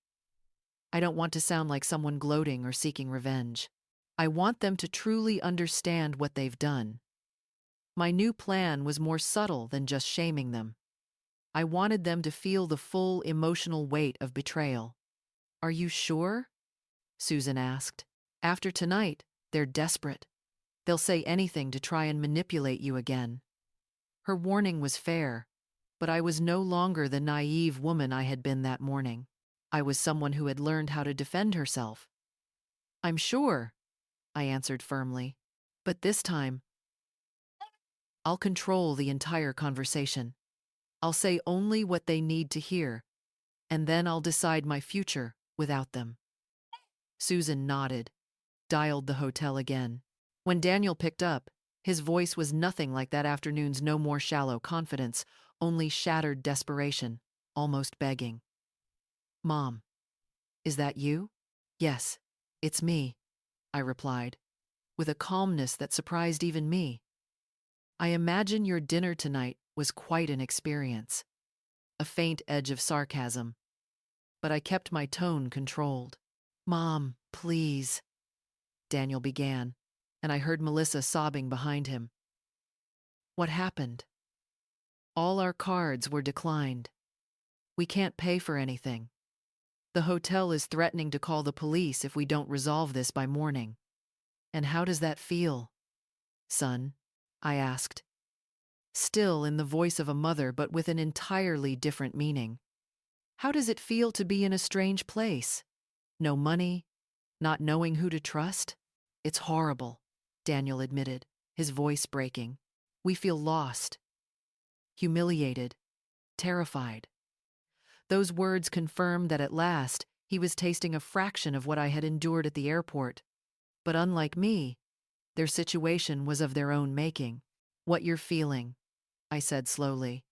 I don't want to sound like someone gloating or seeking revenge. I want them to truly understand what they've done. My new plan was more subtle than just shaming them. I wanted them to feel the full emotional weight of betrayal. Are you sure? Susan asked. After tonight, they're desperate. They'll say anything to try and manipulate you again. Her warning was fair, but I was no longer the naive woman I had been that morning. I was someone who had learned how to defend herself. I'm sure, I answered firmly, but this time, I'll control the entire conversation. I'll say only what they need to hear, and then I'll decide my future without them. Susan nodded, dialed the hotel again. When Daniel picked up, his voice was nothing like that afternoon's no more shallow confidence, only shattered desperation, almost begging. Mom, is that you? Yes, it's me, I replied, with a calmness that surprised even me. I imagine your dinner tonight was quite an experience. A faint edge of sarcasm, but I kept my tone controlled. Mom, please, Daniel began, and I heard Melissa sobbing behind him. What happened? All our cards were declined. We can't pay for anything. The hotel is threatening to call the police if we don't resolve this by morning. And how does that feel, son? I asked, still in the voice of a mother but with an entirely different meaning. How does it feel to be in a strange place? No money, not knowing who to trust? It's horrible, Daniel admitted, his voice breaking. We feel lost, humiliated, terrified. Those words confirmed that at last he was tasting a fraction of what I had endured at the airport. But unlike me, their situation was of their own making. What you're feeling, I said slowly,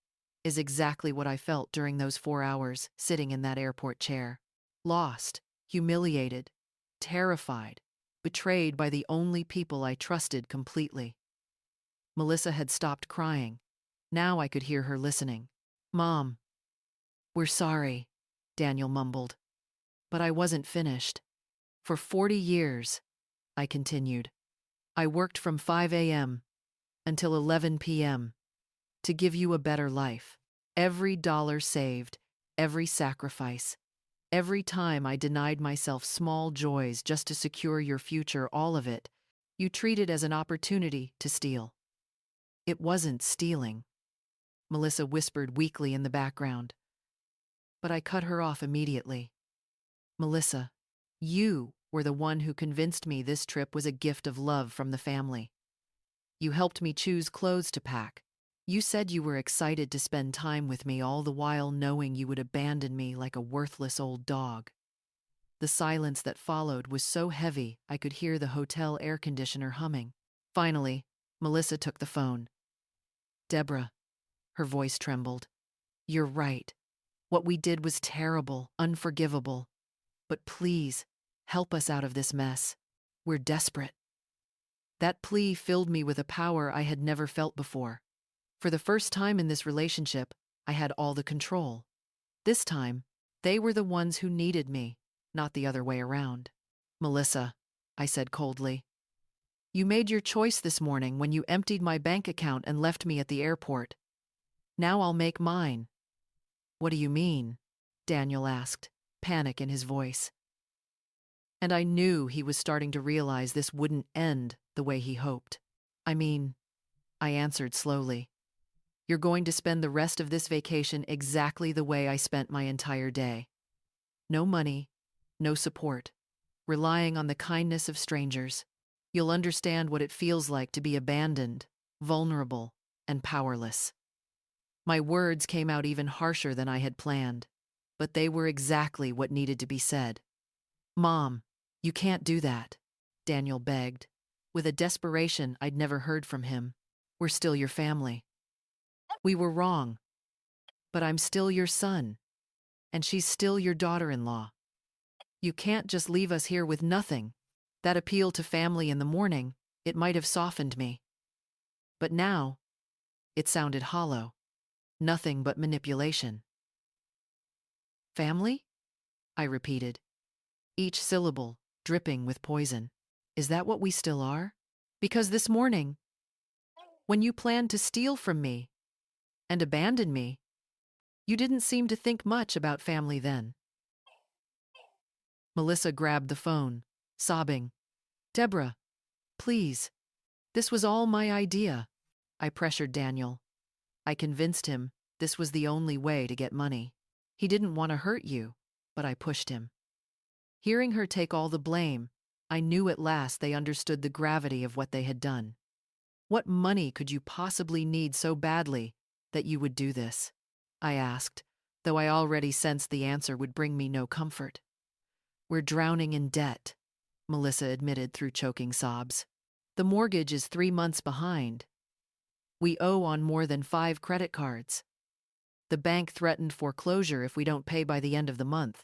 is exactly what I felt during those 4 hours sitting in that airport chair. Lost, humiliated, terrified, betrayed by the only people I trusted completely. Melissa had stopped crying. Now I could hear her listening. Mom, we're sorry, Daniel mumbled. But I wasn't finished. For 40 years, I continued, I worked from 5 a.m. until 11 p.m. to give you a better life. Every dollar saved, every sacrifice, every time I denied myself small joys just to secure your future, all of it, you treated as an opportunity to steal. It wasn't stealing, Melissa whispered weakly in the background. But I cut her off immediately. Melissa, You were the one who convinced me this trip was a gift of love from the family. You helped me choose clothes to pack. You said you were excited to spend time with me, all the while knowing you would abandon me like a worthless old dog. The silence that followed was so heavy I could hear the hotel air conditioner humming. Finally, Melissa took the phone. Deborah, her voice trembled. You're right. What we did was terrible, unforgivable. But please, help us out of this mess. We're desperate. That plea filled me with a power I had never felt before. For the first time in this relationship, I had all the control. This time, they were the ones who needed me, not the other way around. Melissa, I said coldly, you made your choice this morning when you emptied my bank account and left me at the airport. Now I'll make mine. What do you mean? Daniel asked, panic in his voice. And I knew he was starting to realize this wouldn't end the way he hoped. I answered slowly. You're going to spend the rest of this vacation exactly the way I spent my entire day. No money, no support, relying on the kindness of strangers. You'll understand what it feels like to be abandoned, vulnerable, and powerless. My words came out even harsher than I had planned, but they were exactly what needed to be said. Mom, you can't do that, Daniel begged, with a desperation I'd never heard from him. We're still your family. We were wrong, but I'm still your son, and she's still your daughter-in-law. You can't just leave us here with nothing. That appeal to family in the morning, it might have softened me. But now, it sounded hollow. Nothing but manipulation. Family? I repeated, each syllable dripping with poison. Is that what we still are? Because this morning, when you planned to steal from me and abandon me, you didn't seem to think much about family then. Melissa grabbed the phone, sobbing. Deborah, please. This was all my idea. I pressured Daniel. I convinced him this was the only way to get money. He didn't want to hurt you, but I pushed him. Hearing her take all the blame, I knew at last they understood the gravity of what they had done. What money could you possibly need so badly that you would do this? I asked, though I already sensed the answer would bring me no comfort. We're drowning in debt, Melissa admitted through choking sobs. The mortgage is 3 months behind. We owe on more than 5 credit cards. The bank threatened foreclosure if we don't pay by the end of the month.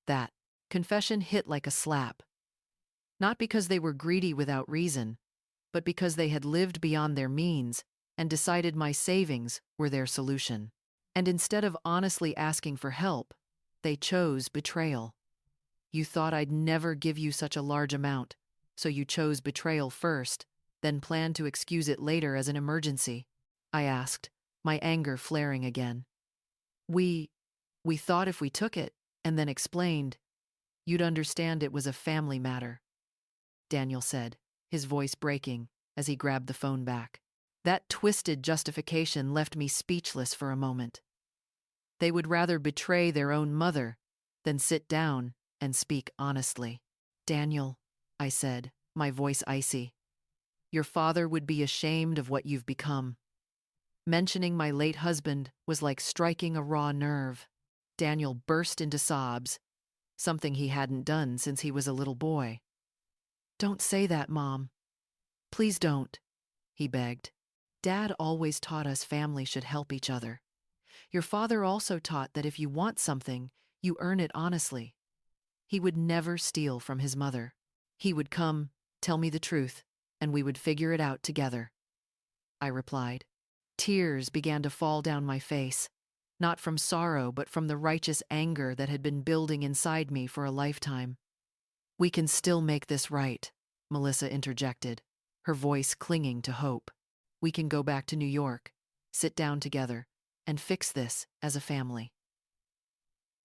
That confession hit like a slap. Not because they were greedy without reason, but because they had lived beyond their means and decided my savings were their solution. And instead of honestly asking for help, they chose betrayal. You thought I'd never give you such a large amount, so you chose betrayal first, then planned to excuse it later as an emergency, I asked, my anger flaring again. We thought if we took it and then explained, you'd understand it was a family matter, Daniel said, his voice breaking as he grabbed the phone back. That twisted justification left me speechless for a moment. They would rather betray their own mother than sit down and speak honestly. Daniel, I said, my voice icy, your father would be ashamed of what you've become. Mentioning my late husband was like striking a raw nerve. Daniel burst into sobs, something he hadn't done since he was a little boy. Don't say that, Mom. Please don't, he begged. Dad always taught us family should help each other. Your father also taught that if you want something, you earn it honestly. He would never steal from his mother. He would come, tell me the truth, and we would figure it out together. I replied. Tears began to fall down my face, not from sorrow but from the righteous anger that had been building inside me for a lifetime. We can still make this right, Melissa interjected, her voice clinging to hope. We can go back to New York, sit down together, and fix this as a family.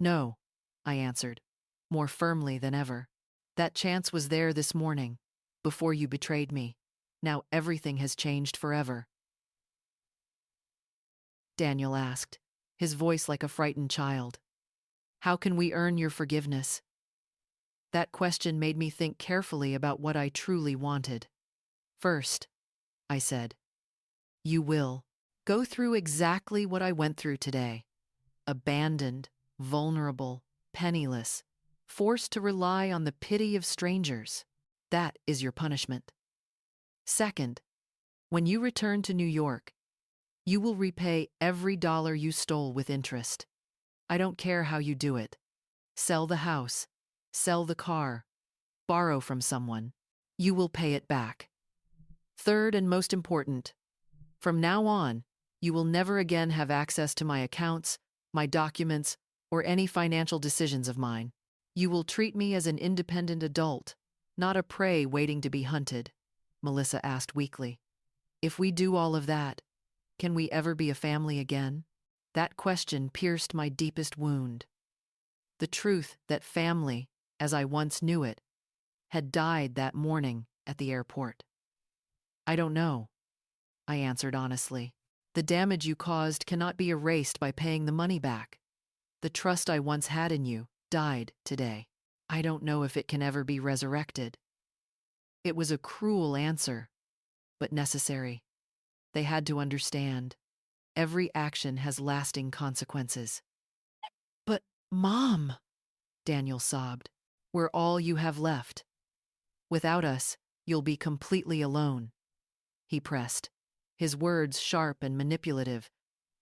No, I answered, more firmly than ever. That chance was there this morning, before you betrayed me. Now everything has changed forever. Daniel asked, his voice like a frightened child. How can we earn your forgiveness? That question made me think carefully about what I truly wanted. First, I said, you will go through exactly what I went through today. Abandoned, vulnerable, penniless, forced to rely on the pity of strangers. That is your punishment. Second, when you return to New York, you will repay every dollar you stole with interest. I don't care how you do it. Sell the house, sell the car, borrow from someone. You will pay it back. Third and most important, from now on, you will never again have access to my accounts, my documents, or any financial decisions of mine. You will treat me as an independent adult, not a prey waiting to be hunted, Melissa asked weakly. If we do all of that, can we ever be a family again? That question pierced my deepest wound. The truth that family, as I once knew it, had died that morning at the airport. I don't know, I answered honestly. The damage you caused cannot be erased by paying the money back. The trust I once had in you died today. I don't know if it can ever be resurrected. It was a cruel answer, but necessary. They had to understand. Every action has lasting consequences. But, Mom, Daniel sobbed, we're all you have left. Without us, you'll be completely alone. He pressed, his words sharp and manipulative,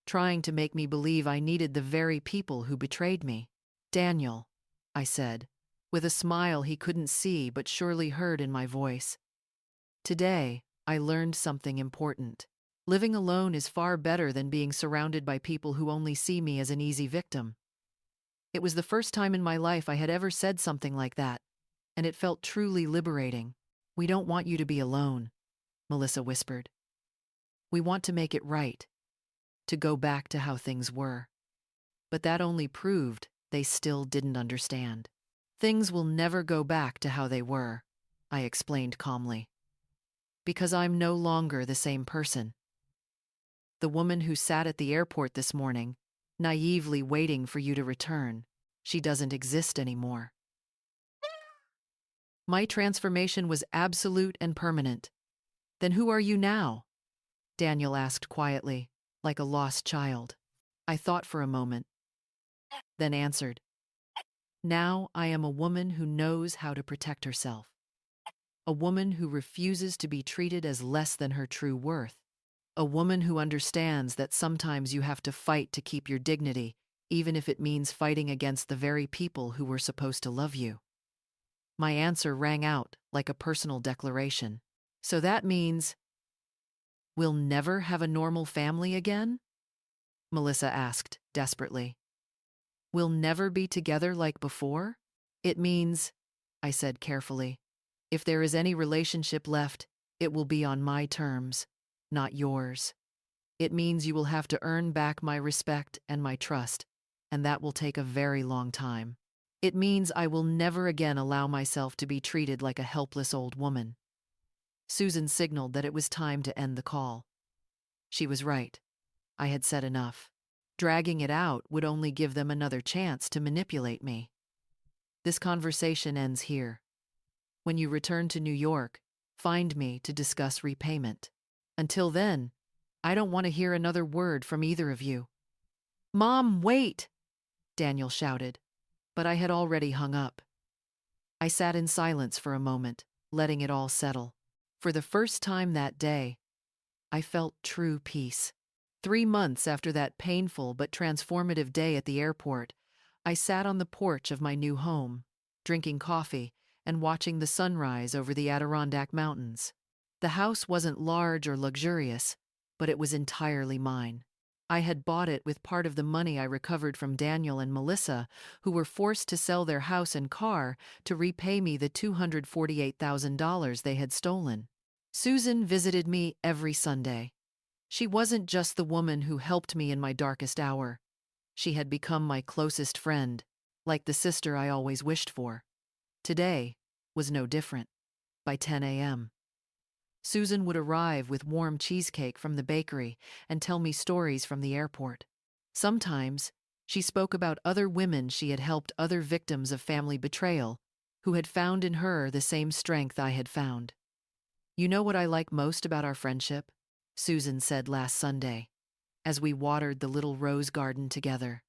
trying to make me believe I needed the very people who betrayed me. Daniel, I said, with a smile he couldn't see but surely heard in my voice. Today, I learned something important. Living alone is far better than being surrounded by people who only see me as an easy victim. It was the first time in my life I had ever said something like that, and it felt truly liberating. We don't want you to be alone, Melissa whispered. We want to make it right, to go back to how things were. But that only proved they still didn't understand. Things will never go back to how they were, I explained calmly. Because I'm no longer the same person. The woman who sat at the airport this morning, naively waiting for you to return, she doesn't exist anymore. My transformation was absolute and permanent. Then who are you now? Daniel asked quietly, like a lost child. I thought for a moment, then answered. Now I am a woman who knows how to protect herself. A woman who refuses to be treated as less than her true worth. A woman who understands that sometimes you have to fight to keep your dignity, even if it means fighting against the very people who were supposed to love you. My answer rang out like a personal declaration. So that means we'll never have a normal family again? Melissa asked desperately. We'll never be together like before? It means, I said carefully, if there is any relationship left, it will be on my terms, not yours. It means you will have to earn back my respect and my trust, and that will take a very long time. It means I will never again allow myself to be treated like a helpless old woman. Susan signaled that it was time to end the call. She was right. I had said enough. Dragging it out would only give them another chance to manipulate me. This conversation ends here. When you return to New York, find me to discuss repayment. Until then, I don't want to hear another word from either of you. Mom, wait! Daniel shouted, but I had already hung up. I sat in silence for a moment, letting it all settle. For the first time that day, I felt true peace. 3 months after that painful but transformative day at the airport, I sat on the porch of my new home, drinking coffee and watching the sunrise over the Adirondack Mountains. The house wasn't large or luxurious, but it was entirely mine. I had bought it with part of the money I recovered from Daniel and Melissa, who were forced to sell their house and car to repay me the $248,000 they had stolen. Susan visited me every Sunday. She wasn't just the woman who helped me in my darkest hour. She had become my closest friend, like the sister I always wished for. Today was no different. By 10 a.m., Susan would arrive with warm cheesecake from the bakery and tell me stories from the airport. Sometimes, she spoke about other women she had helped, other victims of family betrayal, who had found in her the same strength I had found. You know what I like most about our friendship? Susan said last Sunday, as we watered the little rose garden together.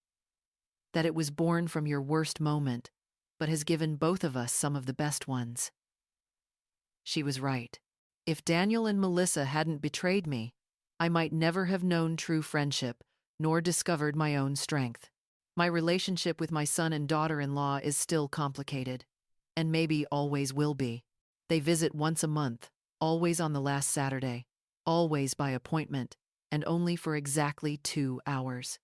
That it was born from your worst moment, but has given both of us some of the best ones. She was right. If Daniel and Melissa hadn't betrayed me, I might never have known true friendship, nor discovered my own strength. My relationship with my son and daughter-in-law is still complicated, and maybe always will be. They visit once a month, always on the last Saturday, always by appointment, and only for exactly 2 hours.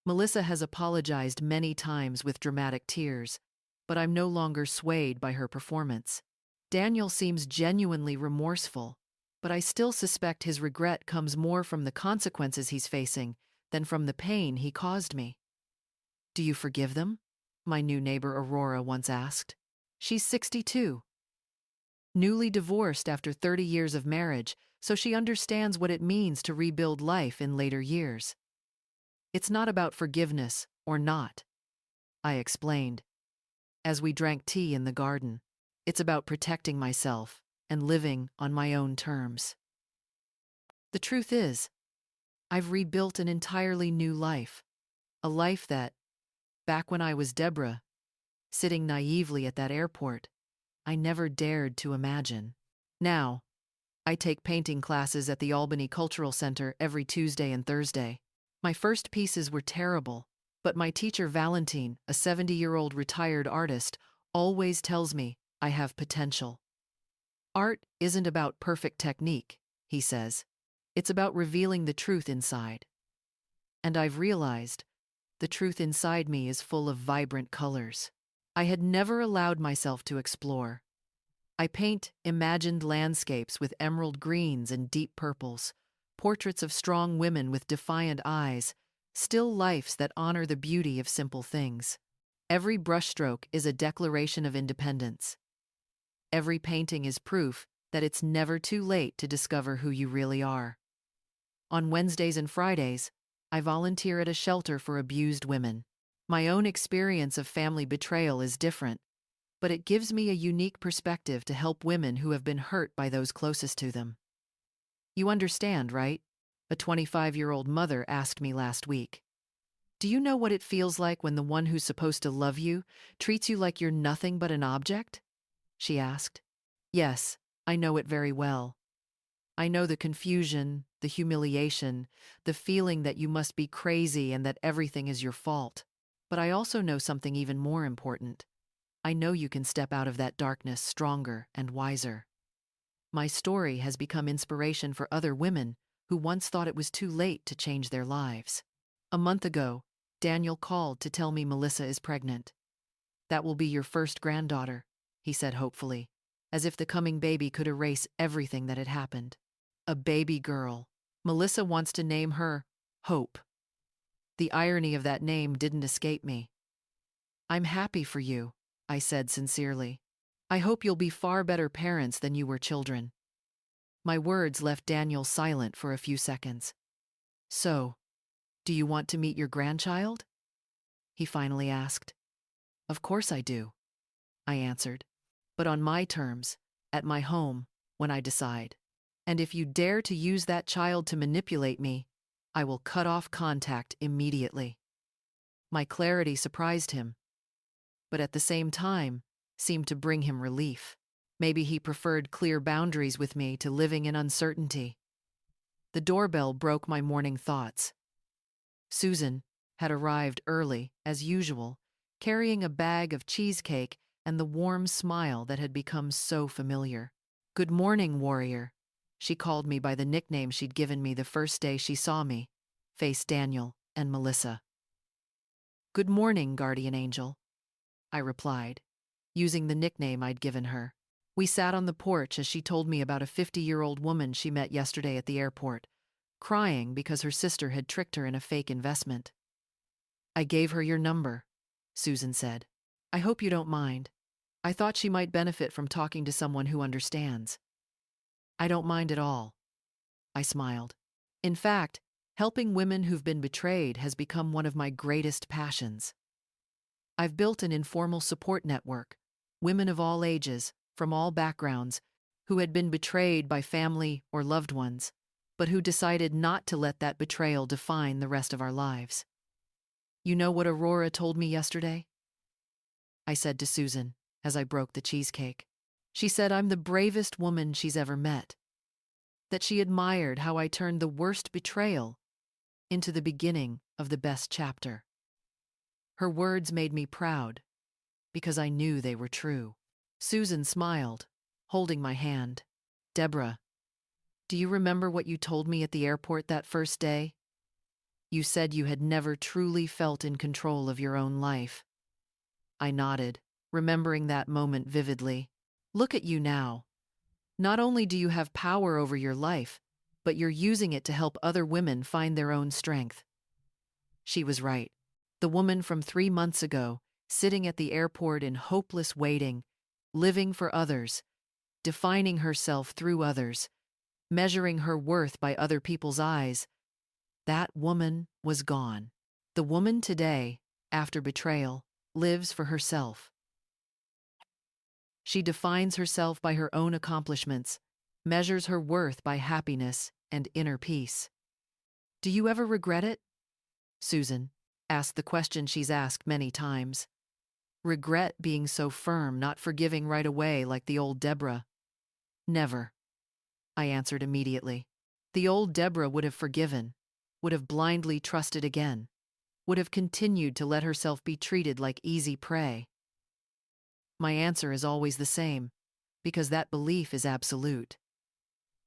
Melissa has apologized many times with dramatic tears, but I'm no longer swayed by her performance. Daniel seems genuinely remorseful, but I still suspect his regret comes more from the consequences he's facing than from the pain he caused me. Do you forgive them? My new neighbor Aurora once asked. She's 62. Newly divorced after 30 years of marriage, so she understands what it means to rebuild life in later years. It's not about forgiveness or not, I explained, as we drank tea in the garden. It's about protecting myself and living on my own terms. The truth is, I've rebuilt an entirely new life, a life that, back when I was Deborah, sitting naively at that airport, I never dared to imagine. Now, I take painting classes at the Albany Cultural Center every Tuesday and Thursday. My first pieces were terrible, but my teacher Valentine, a 70-year-old retired artist, always tells me I have potential. Art isn't about perfect technique, he says. It's about revealing the truth inside. And I've realized the truth inside me is full of vibrant colors I had never allowed myself to explore. I paint imagined landscapes with emerald greens and deep purples, portraits of strong women with defiant eyes, still lifes that honor the beauty of simple things. Every brushstroke is a declaration of independence. Every painting is proof that it's never too late to discover who you really are. On Wednesdays and Fridays, I volunteer at a shelter for abused women. My own experience of family betrayal is different, but it gives me a unique perspective to help women who have been hurt by those closest to them. You understand, right? A 25-year-old mother asked me last week. Do you know what it feels like when the one who's supposed to love you treats you like you're nothing but an object? She asked. Yes, I know it very well. I know the confusion, the humiliation, the feeling that you must be crazy and that everything is your fault. But I also know something even more important. I know you can step out of that darkness stronger and wiser. My story has become inspiration for other women who once thought it was too late to change their lives. A month ago, Daniel called to tell me Melissa is pregnant. That will be your first granddaughter, he said hopefully, as if the coming baby could erase everything that had happened. A baby girl. Melissa wants to name her Hope. The irony of that name didn't escape me. I'm happy for you, I said sincerely. I hope you'll be far better parents than you were children. My words left Daniel silent for a few seconds. So, do you want to meet your grandchild? He finally asked. Of course I do, I answered. But on my terms, at my home, when I decide. And if you dare to use that child to manipulate me, I will cut off contact immediately. My clarity surprised him, but at the same time, seemed to bring him relief. Maybe he preferred clear boundaries with me to living in uncertainty. The doorbell broke my morning thoughts. Susan had arrived early, as usual, carrying a bag of cheesecake and the warm smile that had become so familiar. Good morning, warrior. She called me by the nickname she'd given me the first day she saw me, faced Daniel and Melissa. Good morning, guardian angel, I replied, using the nickname I'd given her. We sat on the porch as she told me about a 50-year-old woman she met yesterday at the airport, crying because her sister had tricked her in a fake investment. I gave her your number, Susan said. I hope you don't mind. I thought she might benefit from talking to someone who understands. I don't mind at all, I smiled. In fact, helping women who've been betrayed has become one of my greatest passions. I've built an informal support network, Women of all ages, from all backgrounds, who had been betrayed by family or loved ones, but who decided not to let that betrayal define the rest of our lives. You know what Aurora told me yesterday? I said to Susan as I broke the cheesecake. She said I'm the bravest woman she's ever met. That she admired how I turned the worst betrayal into the beginning of the best chapter. Her words made me proud because I knew they were true. Susan smiled, holding my hand. Deborah, do you remember what you told me at the airport that first day? You said you had never truly felt in control of your own life. I nodded, remembering that moment vividly. Look at you now. Not only do you have power over your life, but you're using it to help other women find their own strength. She was right. The woman from 3 months ago, sitting at the airport in hopeless waiting, living for others, defining herself through others, measuring her worth by other people's eyes, that woman was gone. The woman today, after betrayal, lives for herself. She defines herself by her own accomplishments, measures her worth by happiness and inner peace. Do you ever regret it? Susan asked the question she's asked many times. Regret being so firm, not forgiving right away like the old Deborah. Never, I answered immediately. The old Deborah would have forgiven, would have blindly trusted again, would have continued to let herself be treated like easy prey. My answer is always the same, because that belief is absolute.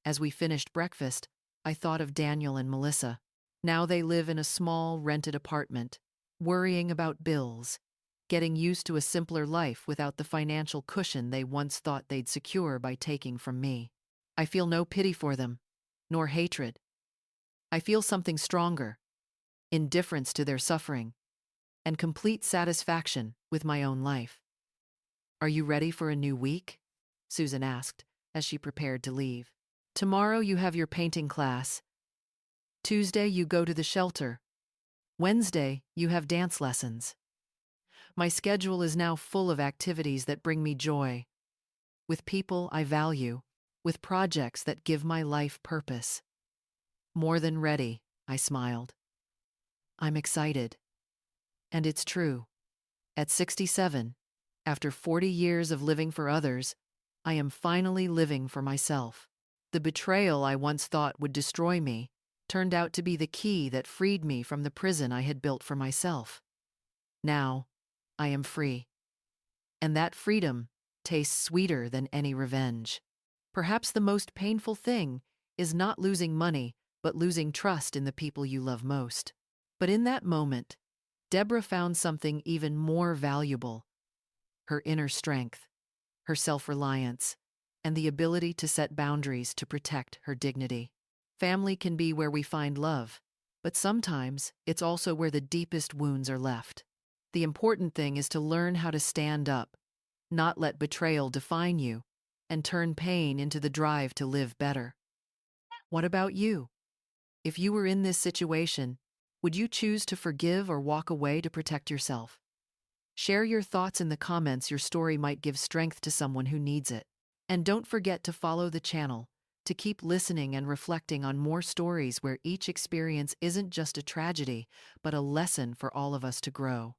As we finished breakfast, I thought of Daniel and Melissa. Now they live in a small, rented apartment, worrying about bills, getting used to a simpler life without the financial cushion they once thought they'd secure by taking from me. I feel no pity for them, nor hatred. I feel something stronger, indifference to their suffering, and complete satisfaction with my own life. Are you ready for a new week? Susan asked as she prepared to leave. Tomorrow you have your painting class. Tuesday you go to the shelter. Wednesday you have dance lessons. My schedule is now full of activities that bring me joy, with people I value, with projects that give my life purpose. More than ready, I smiled. I'm excited. And it's true. At 67, after 40 years of living for others, I am finally living for myself. The betrayal I once thought would destroy me turned out to be the key that freed me from the prison I had built for myself. Now, I am free. And that freedom tastes sweeter than any revenge. Perhaps the most painful thing is not losing money, but losing trust in the people you love most. But in that moment, Deborah found something even more valuable: her inner strength, her self-reliance, and the ability to set boundaries to protect her dignity. Family can be where we find love, but sometimes it's also where the deepest wounds are left. The important thing is to learn how to stand up, not let betrayal define you, and turn pain into the drive to live better. What about you? If you were in this situation, would you choose to forgive or walk away to protect yourself? Share your thoughts in the comments. Your story might give strength to someone who needs it. And don't forget to follow the channel to keep listening and reflecting on more stories where each experience isn't just a tragedy, but a lesson for all of us to grow.